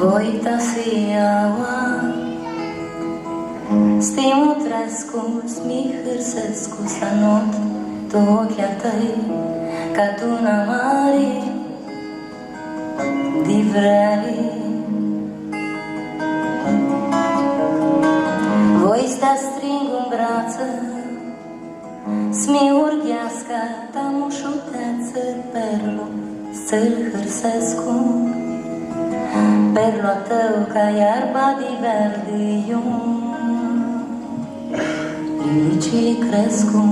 Voita sijaua, stimu tresku, smihër sesku sa not, tokja tăi, ca tuna mare, di vreli. Voi sta stringu în brață, smi urghească, ta mușuteță, perlu, să-l hârsescu. Perlo tău ca iarba de verdiu, lilicii crescu.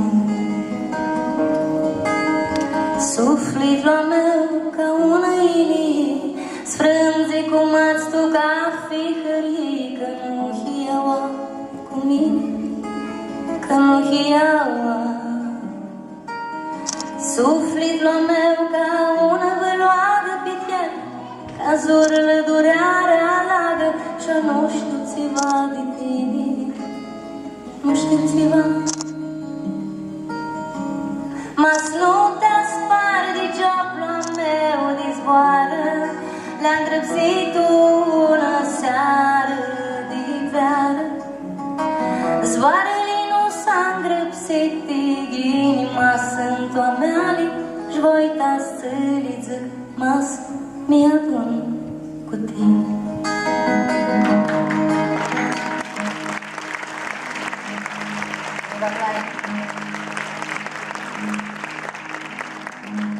Sufletul meu ca una ilie, sfrânze cum ați tu ca fihării, că nu hiaua cu mine, că nu hiaua. Sufletul meu ca una văloagă pe tine, ca zorele durearea lagă, și nu știu țiva de tine, nu știu țiva. Mas nu te spar de ciopla meu de zboară, le-am grăbsit una seară de veară. Zboarele nu s-a îngrăbsit de inima, sunt oameale, și voi ta să le zic, mas mi-adun cu tine.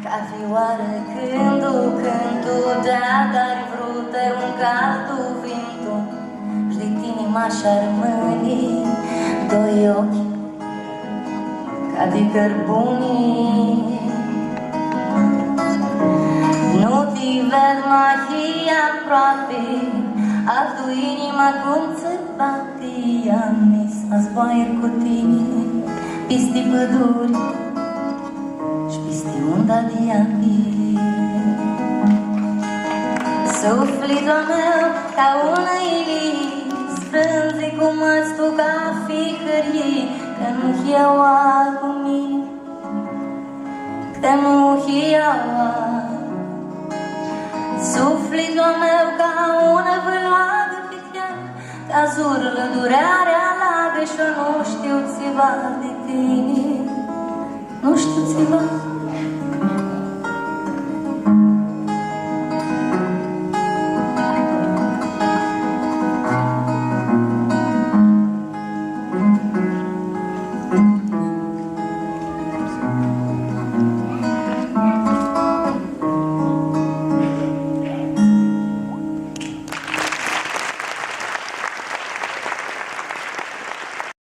Ca vioară cântu, de-a-dar vrute un caldu vintu, și de tine m-aș-ar rămâne doi ochi ca de cărbuni. Nu te ved mai aproape, adu inima cum ți bate, am mis a zboaier cu tine peste păduri și peste unda de ape. Sufletul meu ca una ilie, sprânze cum ați tu ca fihărie, că nu hiaua cu mine, că nu hiaua. Sufletul meu ca una văloagă pe tine, ca zurlă durearea lagă, și nu știu țiva de tine, nu știu țiva.